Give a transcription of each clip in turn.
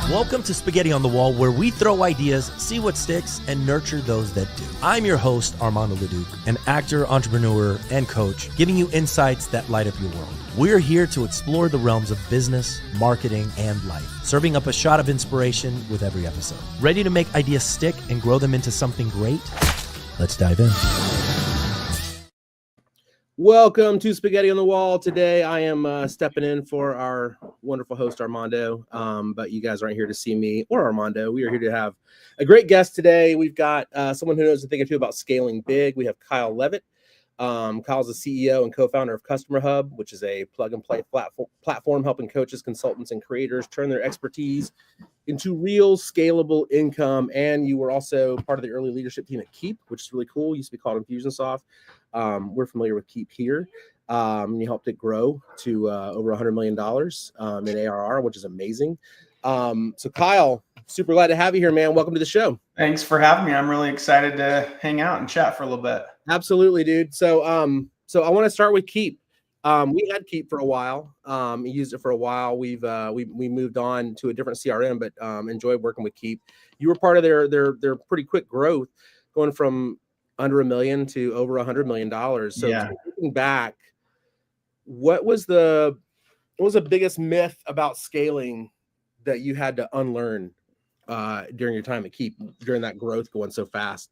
Welcome to Spaghetti on the Wall, where we throw ideas, see what sticks, and nurture those that do. I'm your host, Armando Leduc, an actor, entrepreneur, and coach, giving you insights that light up your world. We're here to explore the realms of business, marketing, and life, serving up a shot of inspiration with every episode. Ready to make ideas stick and grow them into something great? Let's dive in. Welcome to Spaghetti on the Wall. Today, I am stepping in for our wonderful host, Armando. But you guys aren't here to see me or Armando. We are here to have a great guest today. We've got someone who knows a thing or two about scaling big. We have Kyle Leavitt. Kyle's the CEO and co-founder of Customer Hub, which is a plug-and-play platform helping coaches, consultants, and creators turn their expertise into real scalable income. And you were also part of the early leadership team at Keep, which is really cool. It used to be called Infusionsoft. We're familiar with Keep here. You helped it grow to over $100 million in ARR, which is amazing. So Kyle, super glad to have you here, man. Welcome to the show. Thanks for having me. I'm really excited to hang out and chat for a little bit. Absolutely, dude. So I want to start with Keep. We had Keep for a while. Used it for a while. We moved on to a different CRM, but enjoyed working with Keep. You were part of their pretty quick growth, going from under $1 million to over $100 million. So yeah. Looking back, what was the biggest myth about scaling that you had to unlearn during your time at Keep, during that growth going so fast?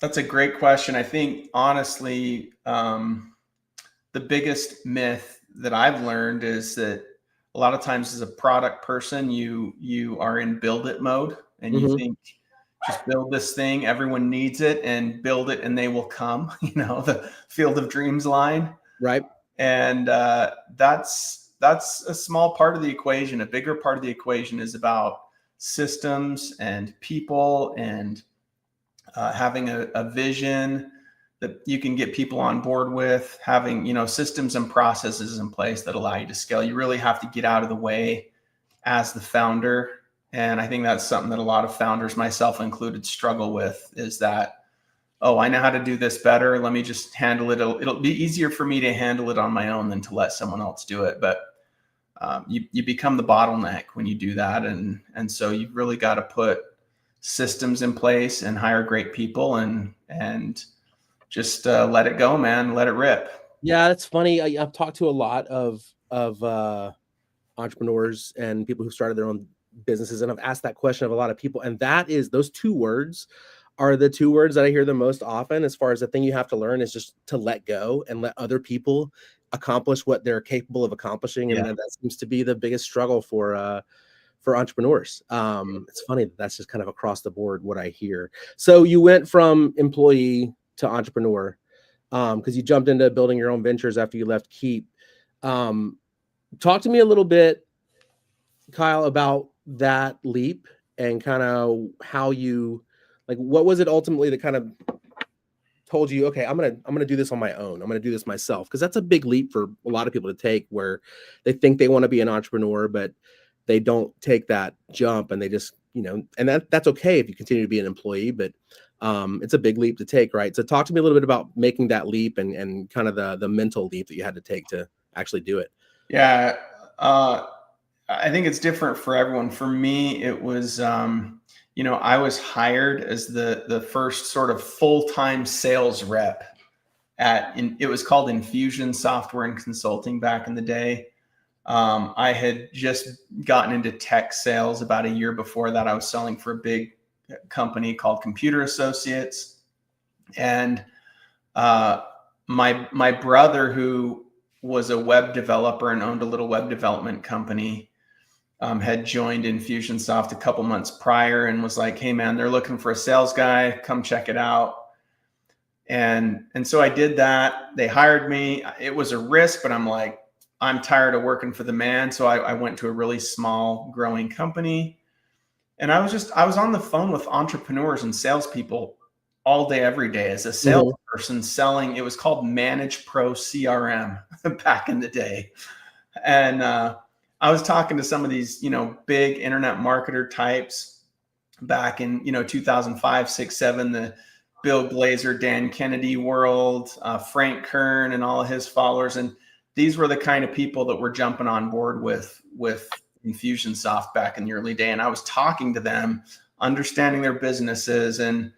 That's a great question. I think honestly, the biggest myth that I've learned is that a lot of times as a product person, you are in build it mode, and you think, just build this thing, everyone needs it, and build it and they will come, the Field of Dreams line. Right. And that's a small part of the equation. A bigger part of the equation is about systems and people and having a vision that you can get people on board with, having, systems and processes in place that allow you to scale. You really have to get out of the way as the founder. And I think that's something that a lot of founders, myself included, struggle with, is that, oh, I know how to do this better. Let me just handle it. It'll be easier for me to handle it on my own than to let someone else do it. But you become the bottleneck when you do that. And so you've really got to put systems in place and hire great people and just let it go, man. Let it rip. Yeah, that's funny. I've talked to a lot of entrepreneurs and people who started their own businesses, and I've asked that question of a lot of people, and those two words are the two words that I hear the most often. As far as the thing you have to learn is just to let go and let other people accomplish what they're capable of accomplishing. And that seems to be the biggest struggle for entrepreneurs. It's funny that's just kind of across the board what I hear. So you went from employee to entrepreneur because you jumped into building your own ventures after you left Keep. Talk to me a little bit, Kyle, about that leap and kind of how you, like, what was it ultimately that kind of told you, okay, I'm gonna do this on my own. I'm gonna do this myself, because that's a big leap for a lot of people to take, where they think they want to be an entrepreneur, but they don't take that jump, and they just, and that's okay if you continue to be an employee, but it's a big leap to take, right? So talk to me a little bit about making that leap and kind of the mental leap that you had to take to actually do it. Yeah. I think it's different for everyone. For me, it was, I was hired as the first sort of full-time sales rep it was called Infusion Software and Consulting back in the day. I had just gotten into tech sales about a year before that. I was selling for a big company called Computer Associates. And my brother, who was a web developer and owned a little web development company, had joined Infusionsoft a couple months prior and was like, hey man, they're looking for a sales guy, come check it out. And so I did that. They hired me. It was a risk, but I'm like, I'm tired of working for the man. So I went to a really small growing company, and I was on the phone with entrepreneurs and salespeople all day, every day as a salesperson selling. It was called Manage Pro CRM back in the day. And I was talking to some of these, big internet marketer types back in, 2005, 6, 7, the Bill Glazer, Dan Kennedy world, Frank Kern and all of his followers. And these were the kind of people that were jumping on board with Infusionsoft back in the early day. And I was talking to them, understanding their businesses and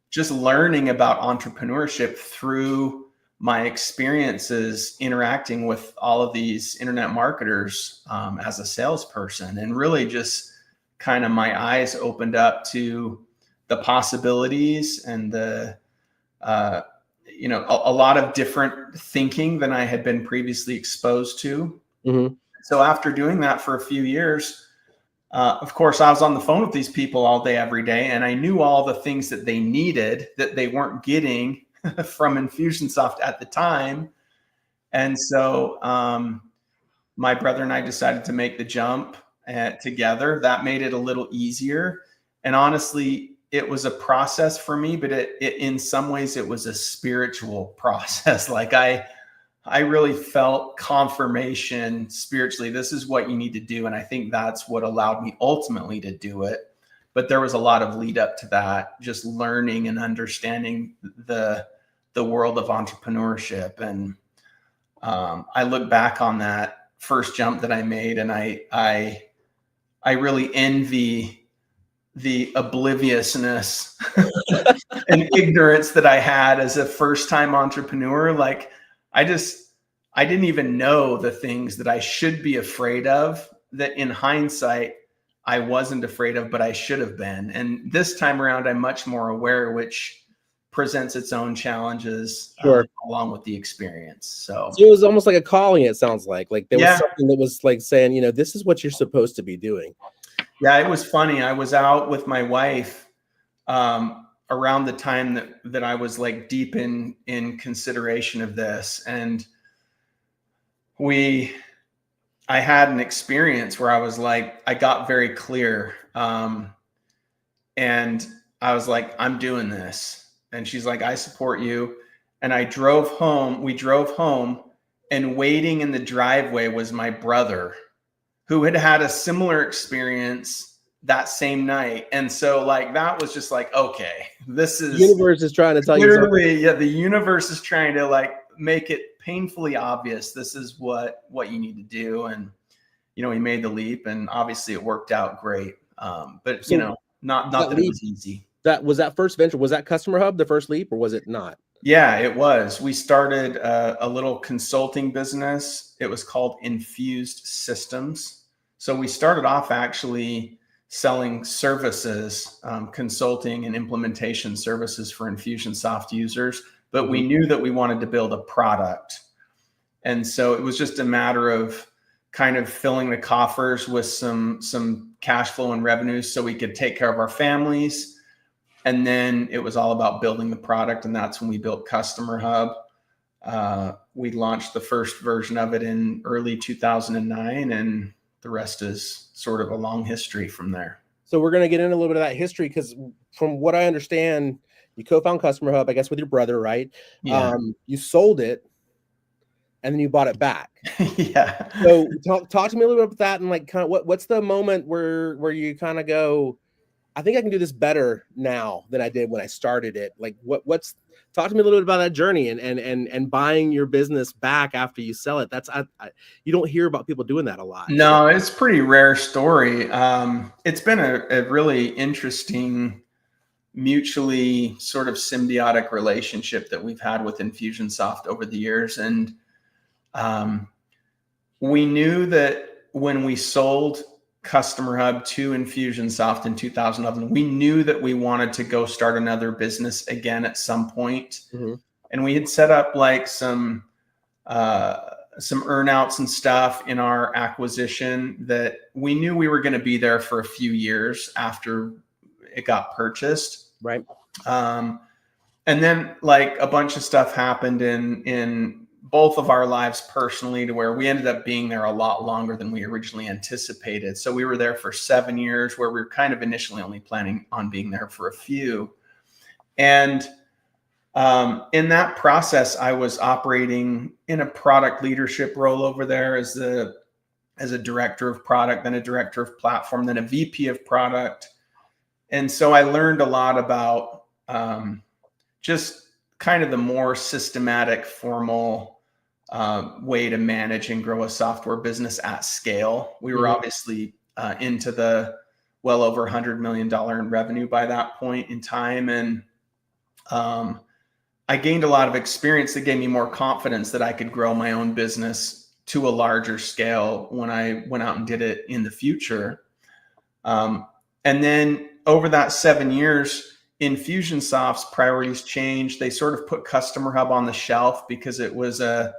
just learning about entrepreneurship through my experiences interacting with all of these internet marketers as a salesperson. And really just kind of my eyes opened up to the possibilities and the, a lot of different thinking than I had been previously exposed to. Mm-hmm. So after doing that for a few years, of course, I was on the phone with these people all day, every day, and I knew all the things that they needed that they weren't getting from Infusionsoft at the time. And so my brother and I decided to make the jump together. That made it a little easier. And honestly, it was a process for me, but it in some ways it was a spiritual process. Like I really felt confirmation spiritually. This is what you need to do. And I think that's what allowed me ultimately to do it. But there was a lot of lead up to that, just learning and understanding the world of entrepreneurship. And I look back on that first jump that I made, and I really envy the obliviousness and ignorance that I had as a first-time entrepreneur. Like I didn't even know the things that I should be afraid of, that in hindsight I wasn't afraid of, but I should have been. And this time around, I'm much more aware, which presents its own challenges along with the experience. So it was almost like a calling, it sounds like there Yeah. was something that was like saying, this is what you're supposed to be doing. Yeah, it was funny. I was out with my wife around the time that I was like deep in consideration of this. And I had an experience where I was like, I got very clear. And I was like, I'm doing this. And she's like, I support you. And we drove home, and waiting in the driveway was my brother, who had had a similar experience that same night. And so like, that was just like, okay, this is The universe is trying to tell you something. Yeah, the universe is trying to like make it painfully obvious. This is what you need to do. And, he made the leap, and obviously it worked out great. But So not that that it was easy. That first venture, was that Customer Hub, the first leap, or was it not? Yeah, it was. We started a little consulting business. It was called Infused Systems. So we started off actually selling services, consulting and implementation services for Infusionsoft users, but we knew that we wanted to build a product. And so it was just a matter of kind of filling the coffers with some cash flow and revenues so we could take care of our families. And then it was all about building the product. And that's when we built Customer Hub. We launched the first version of it in early 2009, and the rest is sort of a long history from there. So we're going to get into a little bit of that history, because from what I understand, you co-found Customer Hub, I guess, with your brother, right? Yeah. You sold it, and then you bought it back. Yeah. So talk to me a little bit about that, and like kind of what's the moment where you kind of go, I think I can do this better now than I did when I started it. Like what's talk to me a little bit about that journey and buying your business back after you sell it. That's you don't hear about people doing that a lot. No, it's a pretty rare story. It's been a really interesting, mutually sort of symbiotic relationship that we've had with Infusionsoft over the years. And we knew that when we sold Customer Hub to Infusionsoft in 2011, we knew that we wanted to go start another business again at some point. Mm-hmm. And we had set up like some earnouts and stuff in our acquisition that we knew we were going to be there for a few years after it got purchased. Right. And then like a bunch of stuff happened in both of our lives personally, to where we ended up being there a lot longer than we originally anticipated. So we were there for 7 years, where we were kind of initially only planning on being there for a few. And in that process, I was operating in a product leadership role over there as a director of product, then a director of platform, then a VP of product. And so I learned a lot about just kind of the more systematic, formal way to manage and grow a software business at scale. We were obviously into the well over $100 million in revenue by that point in time. And I gained a lot of experience that gave me more confidence that I could grow my own business to a larger scale when I went out and did it in the future. And then over that 7 years, Infusionsoft's priorities changed. They sort of put Customer Hub on the shelf because it was an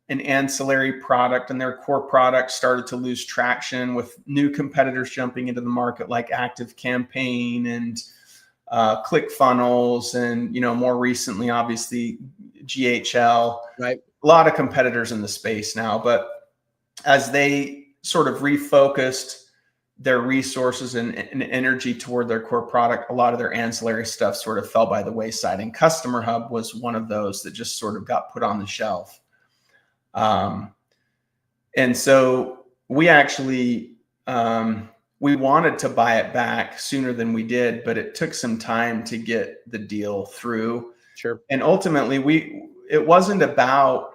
ancillary product, and their core product started to lose traction with new competitors jumping into the market like ActiveCampaign and ClickFunnels, and more recently, obviously, GHL. Right. A lot of competitors in the space now, but as they sort of refocused their resources and energy toward their core product, a lot of their ancillary stuff sort of fell by the wayside, and Customer Hub was one of those that just sort of got put on the shelf. And so we actually, we wanted to buy it back sooner than we did, but it took some time to get the deal through. Sure. And ultimately it wasn't about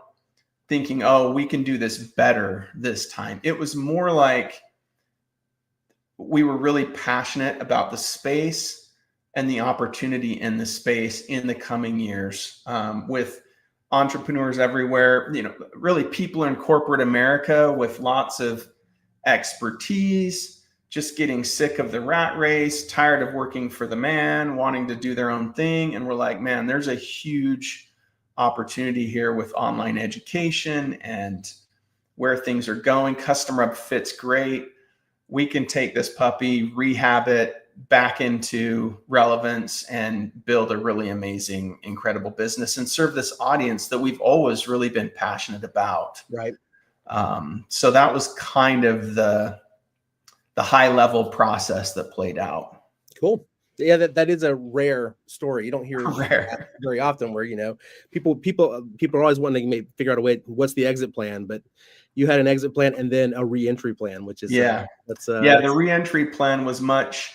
thinking, oh, we can do this better this time. It was more like we were really passionate about the space and the opportunity in the space in the coming years, with entrepreneurs everywhere, really people in corporate America with lots of expertise, just getting sick of the rat race, tired of working for the man, wanting to do their own thing. And we're like, man, there's a huge opportunity here with online education and where things are going. Customer Hub fits great. We can take this puppy, rehab it back into relevance, and build a really amazing, incredible business and serve this audience that we've always really been passionate about. Right. So that was kind of the high level process that played out. Cool. Yeah, that is a rare story. You don't hear Rare. very often where, people are always wanting to figure out a way, what's the exit plan, but you had an exit plan and then a re-entry plan, which is the re-entry plan was much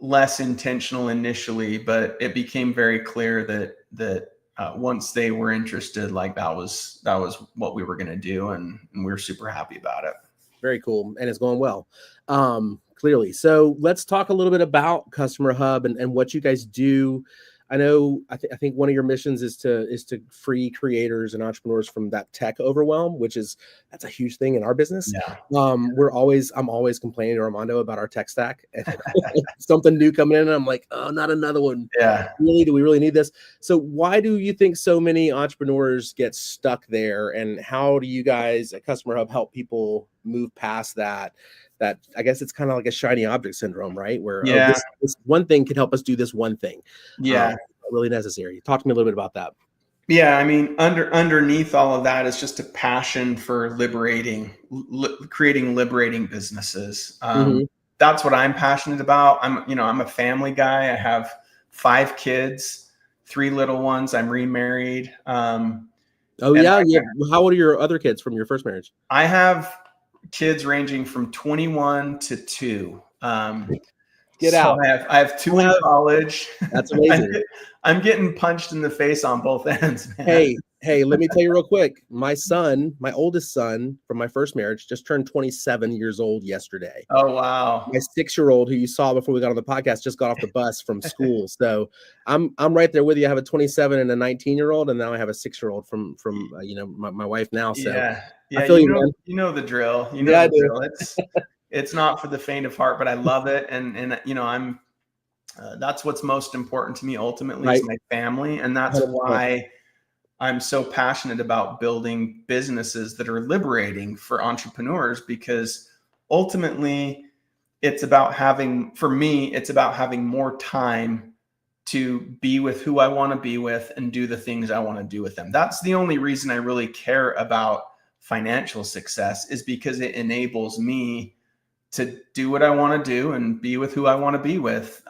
less intentional initially, but it became very clear that once they were interested, like that was what we were going to do, and we were super happy about it. Very cool, and it's going well, clearly. So let's talk a little bit about Customer Hub and what you guys do. I know I think one of your missions is to free creators and entrepreneurs from that tech overwhelm, that's a huge thing in our business. Yeah. I'm always complaining to Armando about our tech stack and something new coming in, and I'm like, oh, not another one. Yeah. Really, do we really need this? So why do you think so many entrepreneurs get stuck there, and how do you guys at Customer Hub help people move past that? That I guess it's kind of like a shiny object syndrome, right? Where this one thing can help us do this one thing. Yeah, really necessary. Talk to me a little bit about that. Yeah, I mean, underneath all of that is just a passion for creating liberating businesses. That's what I'm passionate about. I'm a family guy. I have 5 kids, 3 little ones. I'm remarried. How old are your other kids from your first marriage? I have kids ranging from 21 to 2. Get out. I have 2 in college. That's amazing. I'm getting punched in the face on both ends, man. Hey, let me tell you real quick. My oldest son from my first marriage just turned 27 years old yesterday. Oh, wow. My 6-year-old, who you saw before we got on the podcast, just got off the bus from school. So I'm right there with you. I have a 27 and a 19-year-old, and now I have a 6-year-old from my wife now. So yeah, I feel you know the drill. The drill. It's not for the faint of heart, but I love it. And I'm that's what's most important to me ultimately, is my family. And that's why I'm so passionate about building businesses that are liberating for entrepreneurs, because ultimately it's about having more time to be with who I want to be with and do the things I want to do with them. That's the only reason I really care about financial success, is because it enables me to do what I want to do and be with who I want to be with,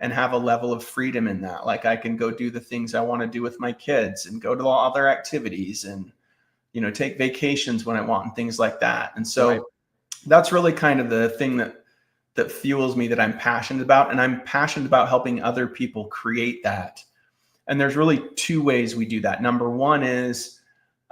and have a level of freedom in that. Like, I can go do the things I want to do with my kids and go to all other activities and, take vacations when I want and things like that. And so that's really kind of the thing that fuels me, that I'm passionate about. And I'm passionate about helping other people create that. And there's really 2 ways we do that. Number one is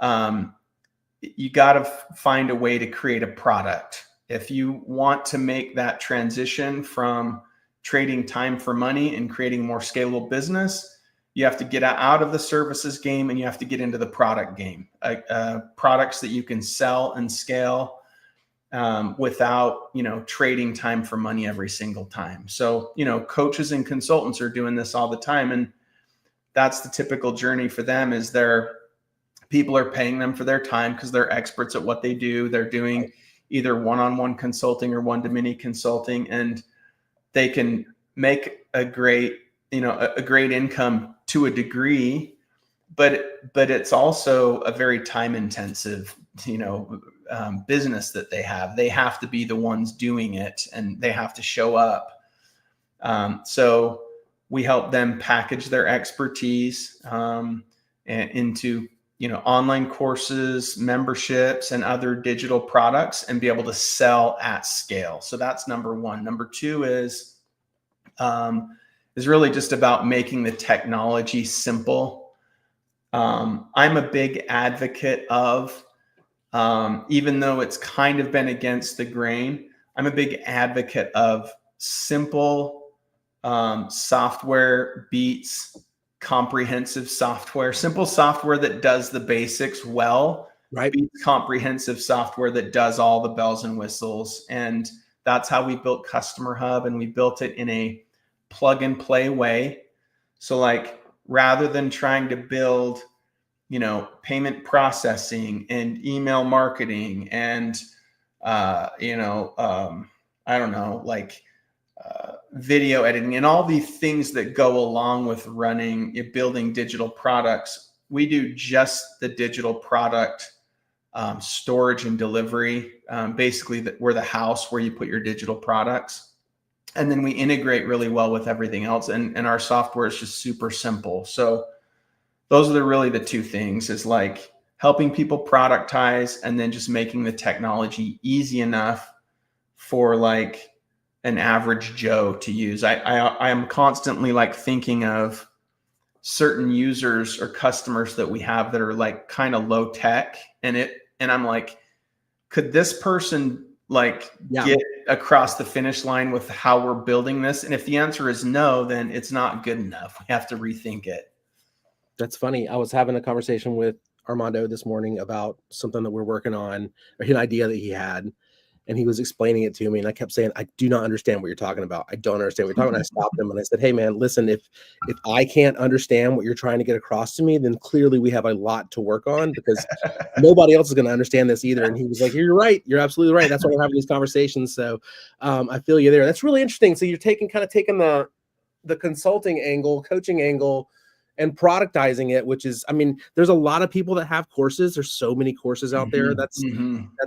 you got to find a way to create a product. If you want to make that transition from trading time for money and creating more scalable business, you have to get out of the services game and you have to get into the product game. Products that you can sell and scale without, trading time for money every single time. So, coaches and consultants are doing this all the time. And that's the typical journey for them, is people are paying them for their time because they're experts at what they do. They're doing either one-on-one consulting or one-to-many consulting, and they can make a great income to a degree, but it's also a very time intensive, business that they have. They have to be the ones doing it and they have to show up. So we help them package their expertise into online courses, memberships, and other digital products, and be able to sell at scale. So that's number one. Number two is really just about making the technology simple. I'm a big advocate of, even though it's kind of been against the grain, I'm a big advocate of simple software beats comprehensive software. Simple software that does the basics well, right? Beats comprehensive software that does all the bells and whistles. And that's how we built Customer Hub, and we built it in a plug and play way. So like, rather than trying to build, payment processing and email marketing and, video editing and all these things that go along with building digital products, we do just the digital product storage and delivery. Basically, we're the house where you put your digital products, and then we integrate really well with everything else. And our software is just super simple. So those are really the two things, is like helping people productize and then just making the technology easy enough for like an average Joe to use. I am constantly like thinking of certain users or customers that we have that are like kind of low tech, and I'm like, could this person get across the finish line with how we're building this? And if the answer is no, then it's not good enough. We have to rethink it. That's funny. I was having a conversation with Armando this morning about something that we're working on, or an idea that he had. And he was explaining it to me, and I kept saying, I do not understand what you're talking about. I don't understand what you're talking about. I stopped him and I said, hey man, listen, if I can't understand what you're trying to get across to me, then clearly we have a lot to work on, because nobody else is going to understand this either. And he was like, you're right. You're absolutely right. That's why we're having these conversations. So I feel you there. That's really interesting. So you're taking the consulting angle, coaching angle, and productizing it, which is, there's a lot of people that have courses. There's so many courses out there. That's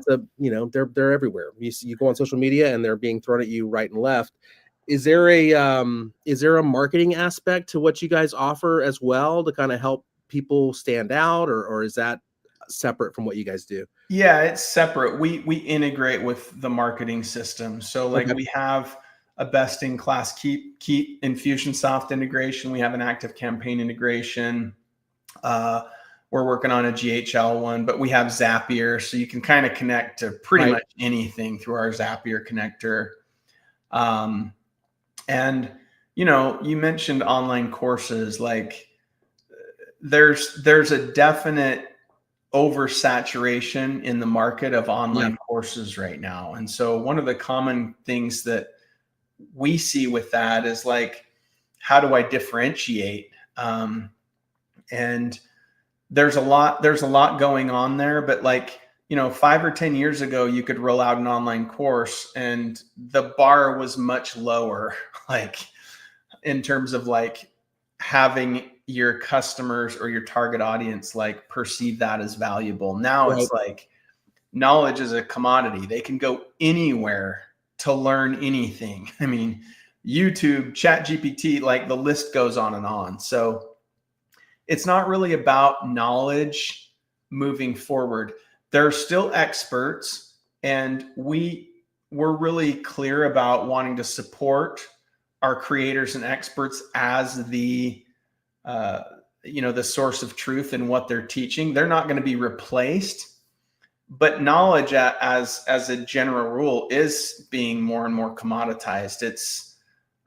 they're everywhere. You go on social media and they're being thrown at you right and left. Is there a marketing aspect to what you guys offer as well to kind of help people stand out, or is that separate from what you guys do? Yeah, it's separate. We integrate with the marketing system. So like, we have a best-in-class Keep Infusionsoft integration. We have an Active Campaign integration. We're working on a GHL one, but we have Zapier, so you can kind of connect to pretty much anything through our Zapier connector. And you mentioned online courses. Like, there's a definite oversaturation in the market of online courses right now. And so one of the common things that we see with that is like, how do I differentiate? And there's a lot going on there, but 5 or 10 years ago, you could roll out an online course and the bar was much lower, like in terms of like having your customers or your target audience like perceive that as valuable. Now it's like, knowledge is a commodity. They can go anywhere to learn anything. YouTube, ChatGPT, like the list goes on and on. So it's not really about knowledge moving forward. There are still experts, and we're really clear about wanting to support our creators and experts as the the source of truth in what they're teaching. They're not going to be replaced, but knowledge as a general rule is being more and more commoditized.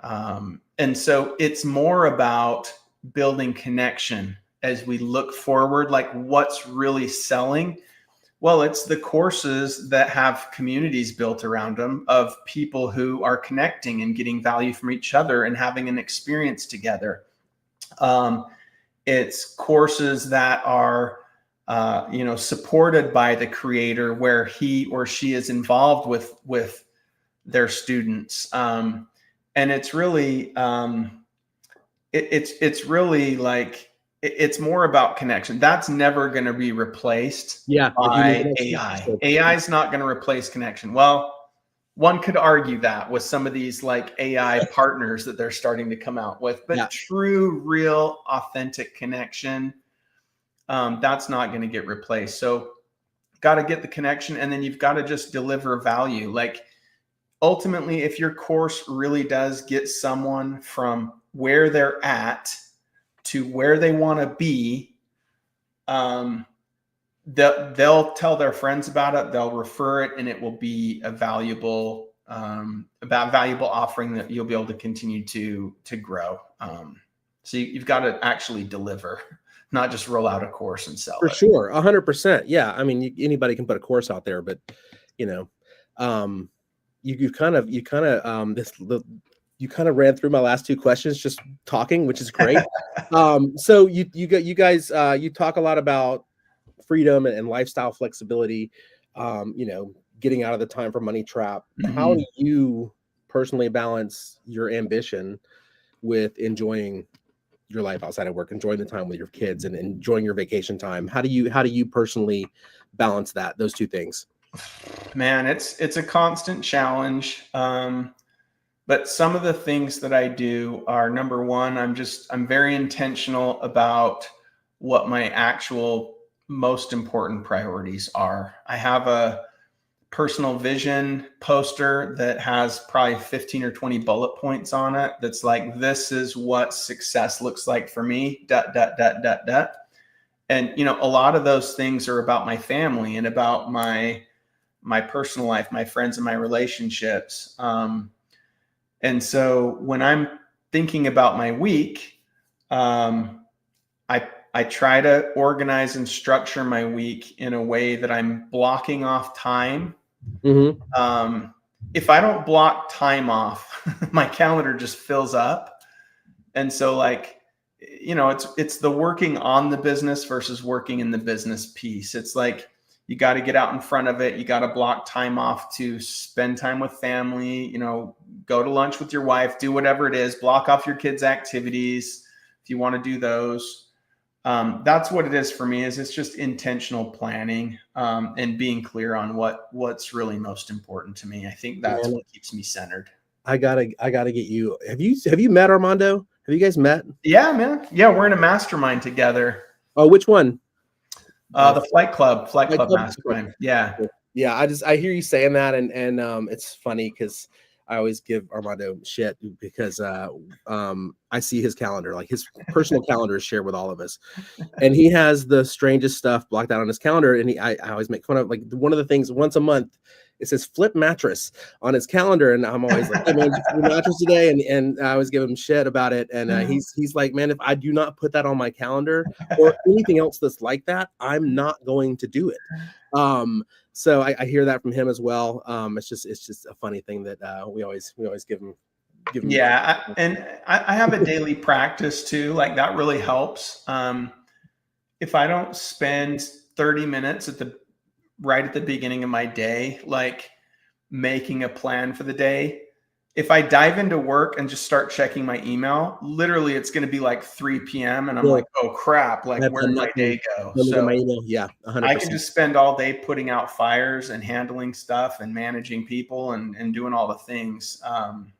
And so it's more about building connection as we look forward, like what's really selling. Well, it's the courses that have communities built around them of people who are connecting and getting value from each other and having an experience together. It's courses that are, supported by the creator, where he or she is involved with their students. And it's really, it's really like, it's more about connection. That's never going to be replaced by AI. AI is not going to replace connection. Well, one could argue that with some of these like AI partners that they're starting to come out with, but true, real, authentic connection, that's not going to get replaced. So got to get the connection, and then you've got to just deliver value. Like ultimately, if your course really does get someone from where they're at to where they want to be, they'll tell their friends about it, they'll refer it, and it will be a valuable offering that you'll be able to continue to grow. So you've got to actually deliver, not just roll out a course and sell it. For sure, 100%. Yeah, I mean, anybody can put a course out there, but you kind of ran through my last two questions just talking, which is great. So you guys you talk a lot about freedom and lifestyle flexibility, getting out of the time for money trap. Mm-hmm. How do you personally balance your ambition with enjoying your life outside of work, enjoying the time with your kids and enjoying your vacation time? How do you personally balance those two things? Man, it's a constant challenge. But some of the things that I do are, number one, I'm very intentional about what my actual most important priorities are. I have a personal vision poster that has probably 15 or 20 bullet points on it. That's like, this is what success looks like for me, ... And, a lot of those things are about my family and about my personal life, my friends and my relationships. And so when I'm thinking about my week, I try to organize and structure my week in a way that I'm blocking off time. Mm-hmm. If I don't block time off, my calendar just fills up. And so like, it's the working on the business versus working in the business piece. It's like, you got to get out in front of it. You got to block time off to spend time with family, go to lunch with your wife, do whatever it is, block off your kids' activities if you want to do those. That's what it is for me. It's just intentional planning, and being clear on what's really most important to me. I think that's what keeps me centered. I gotta get you. Have you met Armando? Have you guys met? Yeah, man. Yeah, we're in a mastermind together. Oh, which one? The Flight Club mastermind. Yeah. Yeah. I hear you saying that. And it's funny because I always give Armando shit because I see his calendar, like his personal calendar is shared with all of us. And he has the strangest stuff blocked out on his calendar. And I always make fun of, like, one of the things once a month, it says flip mattress on his calendar. And I'm always like, hey man, just flip mattress today. And I always give him shit about it. And he's like, man, if I do not put that on my calendar or anything else that's like that, I'm not going to do it. So I hear that from him as well. It's just a funny thing that we always give him. Yeah. I have a daily practice too. Like that really helps. If I don't spend 30 minutes right at the beginning of my day, like making a plan for the day, if I dive into work and just start checking my email, literally it's going to be like 3 p.m. and I'm like, oh crap, like where did my day go? So my email. Yeah, 100%. I can just spend all day putting out fires and handling stuff and managing people and doing all the things. And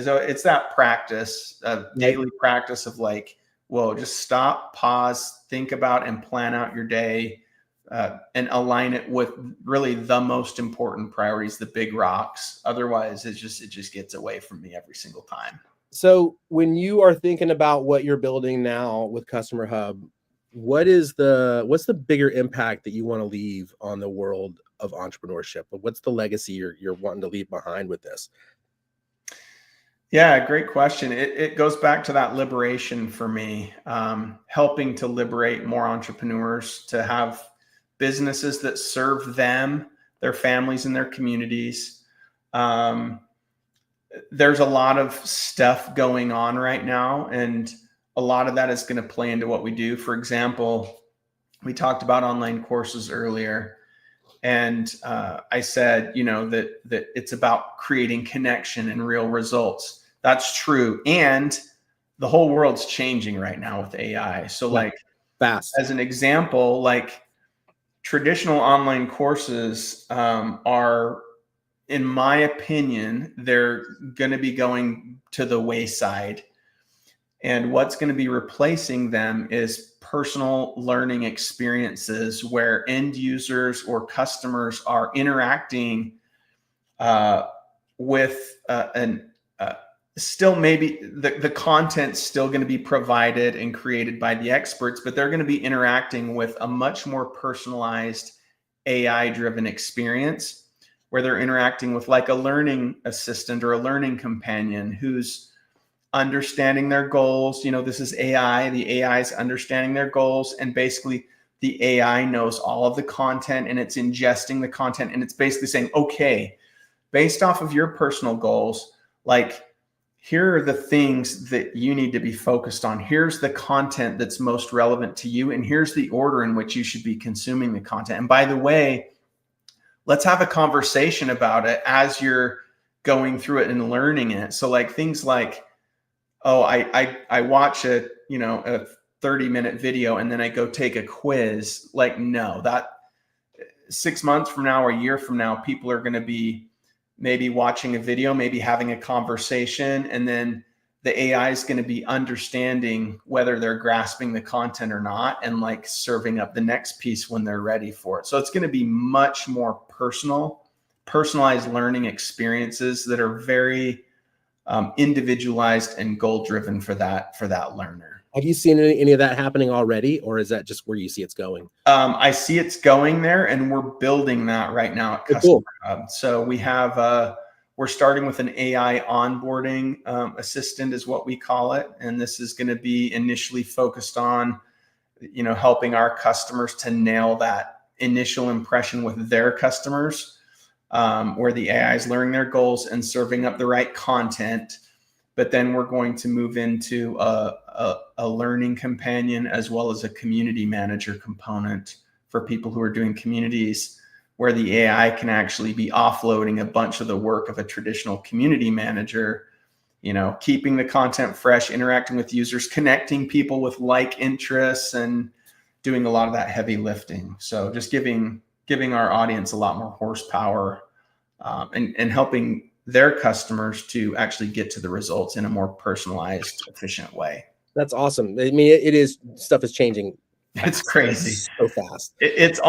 so it's that practice, daily practice of like, whoa, just stop, pause, think about and plan out your day. And align it with really the most important priorities, the big rocks. Otherwise, it just gets away from me every single time. So when you are thinking about what you're building now with Customer Hub, what's the bigger impact that you want to leave on the world of entrepreneurship? What's the legacy you're wanting to leave behind with this? Yeah, great question. It goes back to that liberation for me, helping to liberate more entrepreneurs to have businesses that serve them, their families, and their communities. There's a lot of stuff going on right now, and a lot of that is going to play into what we do. For example, we talked about online courses earlier. And I said, that it's about creating connection and real results. That's true. And the whole world's changing right now with AI. So like fast, as an example, like traditional online courses are, in my opinion, they're going to be going to the wayside. And what's going to be replacing them is personal learning experiences where end users or customers are interacting with still maybe the content's still going to be provided and created by the experts, but they're going to be interacting with a much more personalized AI-driven experience where they're interacting with like a learning assistant or a learning companion who's understanding their goals. This is AI. The AI is understanding their goals, and basically the AI knows all of the content and it's ingesting the content, and it's basically saying, okay, based off of your personal goals, like here are the things that you need to be focused on. Here's the content that's most relevant to you, and here's the order in which you should be consuming the content. And by the way, let's have a conversation about it as you're going through it and learning it. So like things like, oh, I watch a 30-minute video and then I go take a quiz. Like, no, that 6 months from now or a year from now, people are going to be maybe watching a video, maybe having a conversation, and then the AI is going to be understanding whether they're grasping the content or not, and like serving up the next piece when they're ready for it. So it's going to be much more personalized learning experiences that are very individualized and goal driven for that learner. Have you seen any of that happening already, or is that just where you see it's going? I see it's going there, and we're building that right now at Customer Hub. So we have we're starting with an AI onboarding assistant is what we call it, and this is going to be initially focused on helping our customers to nail that initial impression with their customers, where the AI is learning their goals and serving up the right content. But then we're going to move into a learning companion as well as a community manager component for people who are doing communities, where the AI can actually be offloading a bunch of the work of a traditional community manager, keeping the content fresh, interacting with users, connecting people with like interests, and doing a lot of that heavy lifting. So just giving our audience a lot more horsepower and helping their customers to actually get to the results in a more personalized, efficient way. That's awesome. I mean, it is, stuff is changing fast. It's crazy. So fast. It is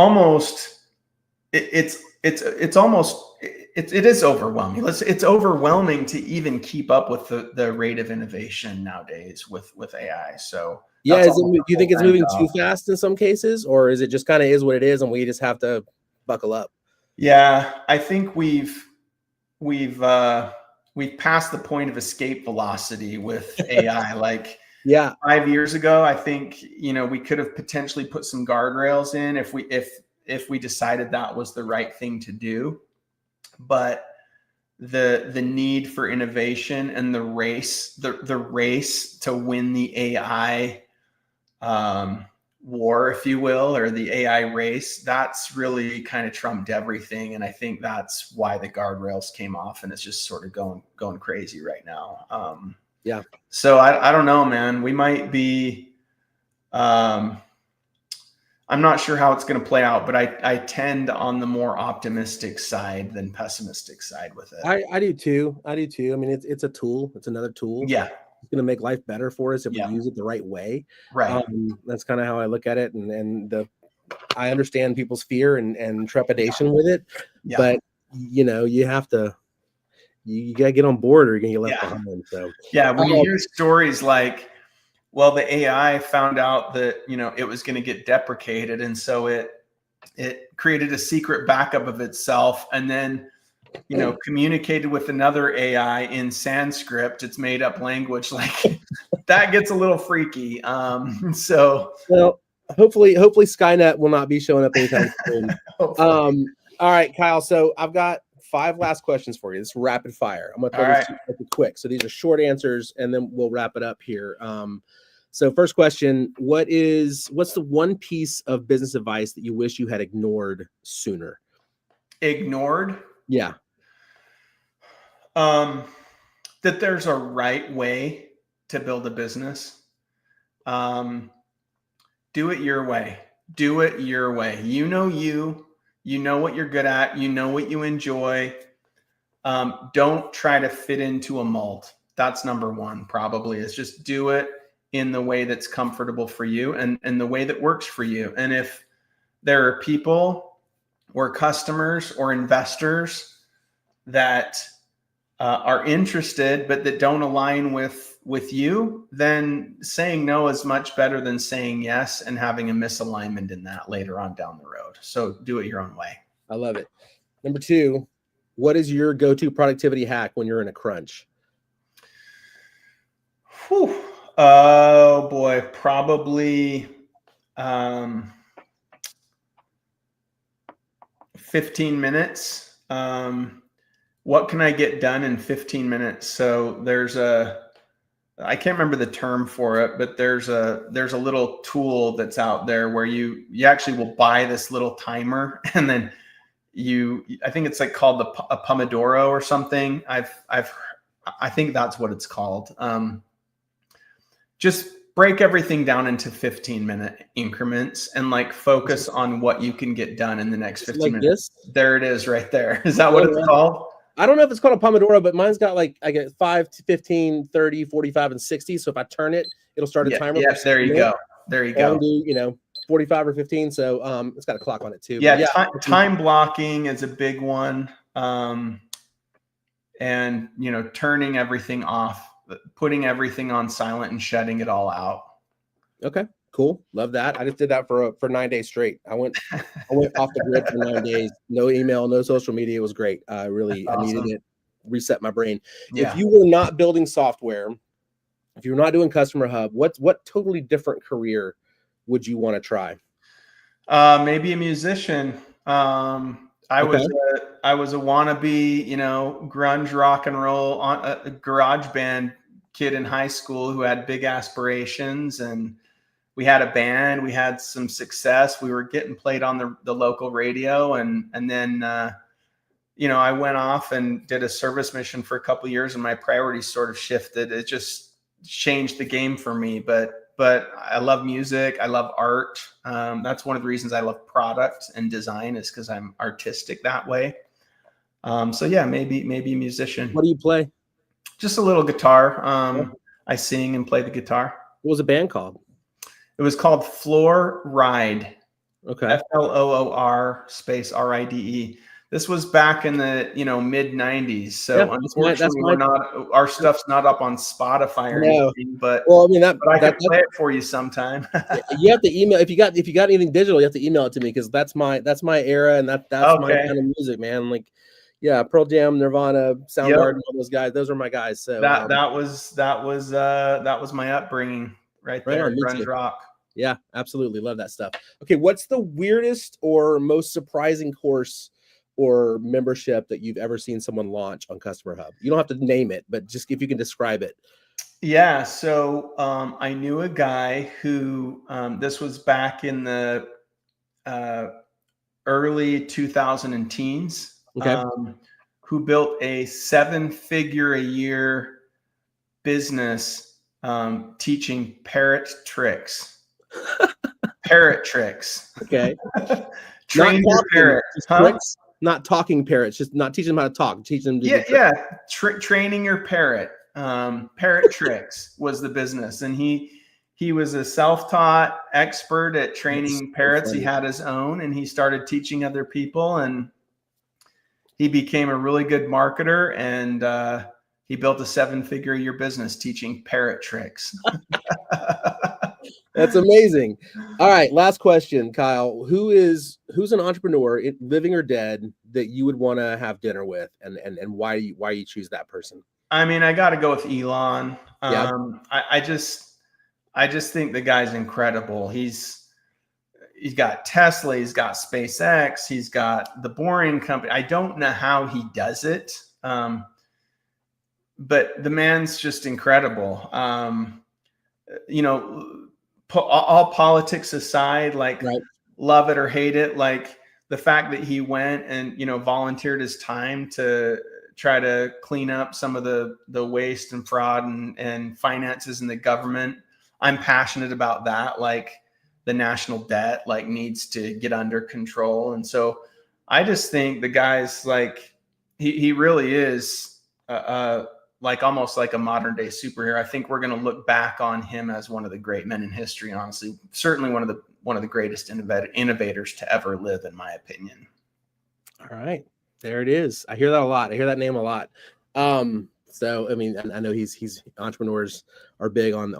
overwhelming. It's overwhelming to even keep up with the rate of innovation nowadays with AI. So yeah, do you think it's moving too fast in some cases, or is it just kind of is what it is and we just have to buckle up? Yeah, I think we've passed the point of escape velocity with AI. Like, yeah, 5 years ago, I think we could have potentially put some guardrails in if we decided that was the right thing to do. But the need for innovation and the race to win the AI war, if you will, or the AI race, that's really kind of trumped everything. And I think that's why the guardrails came off, and it's just sort of going crazy right now. Yeah. So I don't know, man. We might be, I'm not sure how it's going to play out, but I tend on the more optimistic side than pessimistic side with it. I do too. I mean, it's a tool. It's another tool. Yeah. It's going to make life better for us if we use it the right way. Right. That's kind of how I look at it. And I understand people's fear and trepidation with it, but you you got to get on board or you're going to get left behind. So, yeah, when you hear stories like, well, the AI found out that, it was going to get deprecated. And so it created a secret backup of itself and then, communicated with another AI in Sanskrit. It's made up language. Like that gets a little freaky. So, well, hopefully Skynet will not be showing up anytime soon. All right, Kyle. So I've got 5 last questions for you. This is rapid fire. I'm going to throw these super quick. So these are short answers, and then we'll wrap it up here. So first question: what's the one piece of business advice that you wish you had ignored sooner? Ignored? Yeah. That there's a right way to build a business. Do it your way. Do it your way. You know what you're good at. You know what you enjoy. Don't try to fit into a mold. That's number one, probably, is just do it in the way that's comfortable for you and the way that works for you. And if there are people or customers or investors that are interested, but that don't align with you, then saying no is much better than saying yes and having a misalignment in that later on down the road. So do it your own way. I love it. Number 2, what is your go-to productivity hack when you're in a crunch? Whew. Oh boy, probably 15 minutes. What can I get done in 15 minutes? So I can't remember the term for it, but there's a little tool that's out there where you actually will buy this little timer, and then I think it's like called a Pomodoro or something. I think that's what it's called. Just break everything down into 15-minute increments and like focus on what you can get done in the next 15 minutes. This? There it is right there. Is that what it's called? I don't know if it's called a Pomodoro, but mine's got I get 5 to 15, 30, 45, and 60. So if I turn it, it'll start a timer. Yeah, there you go. There you go. Do 45 or 15. So it's got a clock on it too. Yeah, time blocking is a big one. And turning everything off, putting everything on silent and shutting it all out. Okay, cool. Love that. I just did that for 9 days straight. I went off the grid for 9 days. No email, no social media. It was great. I needed it. Reset my brain. Yeah. If you were not building software, if you're not doing Customer Hub, what totally different career would you want to try? Maybe a musician. I was a wannabe, grunge rock and roll on a garage band kid in high school who had big aspirations, and we had a band. We had some success. We were getting played on the local radio, and then I went off and did a service mission for a couple of years, and my priorities sort of shifted. It just changed the game for me. But I love music. I love art. That's one of the reasons I love product and design, is because I'm artistic that way. So yeah, maybe a musician. What do you play? Just a little guitar. I sing and play the guitar. What was the band called? It was called Floor Ride. Okay. FLOOR space RIDE. This was back in the mid 90s. So unfortunately, our stuff's not up on Spotify or anything. But I can play it for you sometime. You have to email if you got anything digital. You have to email it to me, because that's my era, and that's my kind of music, man. Like, yeah, Pearl Jam, Nirvana, Soundgarden, all those guys. Those are my guys. So that was my upbringing right there. Grunge rock. Yeah, absolutely, love that stuff. Okay, what's the weirdest or most surprising course or membership that you've ever seen someone launch on Customer Hub? You don't have to name it, but just if you can describe it. Yeah. So I knew a guy who, this was back in the early 2010s, who built a 7-figure a year business teaching parrot tricks. Parrot tricks. Okay. Train your parrot. Not talking parrots, just not teaching them how to talk. Teach them to training your parrot. Parrot tricks was the business, and he was a self-taught expert at training parrots. He had his own, and he started teaching other people, and he became a really good marketer, and he built a 7-figure a year business teaching parrot tricks. That's amazing. All right, last question, Kyle. Who's an entrepreneur, living or dead, that you would want to have dinner with, and why you choose that person? I mean, I got to go with Elon. Yeah. I just think the guy's incredible. He's got Tesla, he's got SpaceX, he's got the Boring Company. I don't know how he does it, but the man's just incredible. You know, all politics aside, like Right. love it or hate it, like the fact that he went and, you know, volunteered his time to try to clean up some of the waste and fraud and finances in the government. I'm passionate about that. Like, the national debt like needs to get under control. And so I just think the guy's like, he really is like almost like a modern day superhero. I think we're going to look back on him as one of the great men in history. Honestly, certainly one of the greatest innovators to ever live, in my opinion. All right, there it is. I hear that a lot. I hear that name a lot. So I mean, I know he's entrepreneurs are big on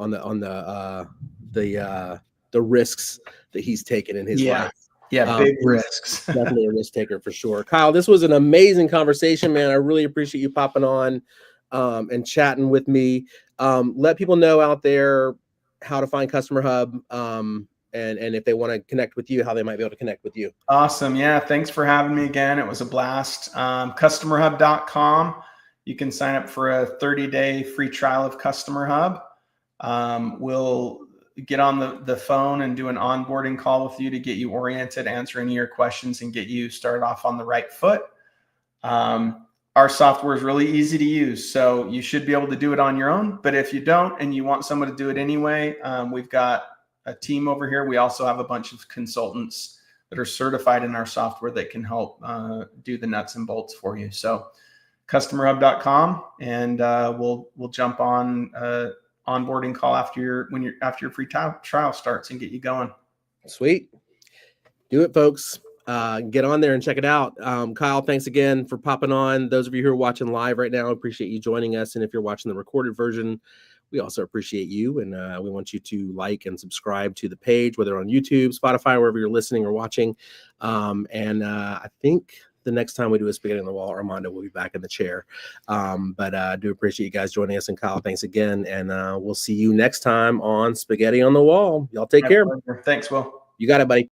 the risks that he's taken in his life. Yeah, big risks. Definitely a risk taker for sure. Kyle, this was an amazing conversation, man. I really appreciate you popping on and chatting with me. Let people know out there how to find Customer Hub, and if they want to connect with you, how they might be able to connect with you. Awesome. Yeah, thanks for having me again. It was a blast. CustomerHub.com. You can sign up for a 30-day free trial of Customer Hub. We'll get on the phone and do an onboarding call with you to get you oriented, answer any of your questions, and get you started off on the right foot. Our software is really easy to use, so you should be able to do it on your own. But if you don't and you want someone to do it anyway, we've got a team over here. We also have a bunch of consultants that are certified in our software that can help do the nuts and bolts for you. So CustomerHub.com, and we'll jump on onboarding call after your free trial starts and get you going. Sweet. Do it, folks. Get on there and check it out. Kyle, thanks again for popping on. Those of you who are watching live right now, appreciate you joining us. And if you're watching the recorded version, we also appreciate you. And we want you to like and subscribe to the page, whether on YouTube, Spotify, wherever you're listening or watching. I think the next time we do a Spaghetti on the Wall, Armando will be back in the chair. But I do appreciate you guys joining us. And Kyle, thanks again. And we'll see you next time on Spaghetti on the Wall. Y'all take care. Thanks, Will. You got it, buddy.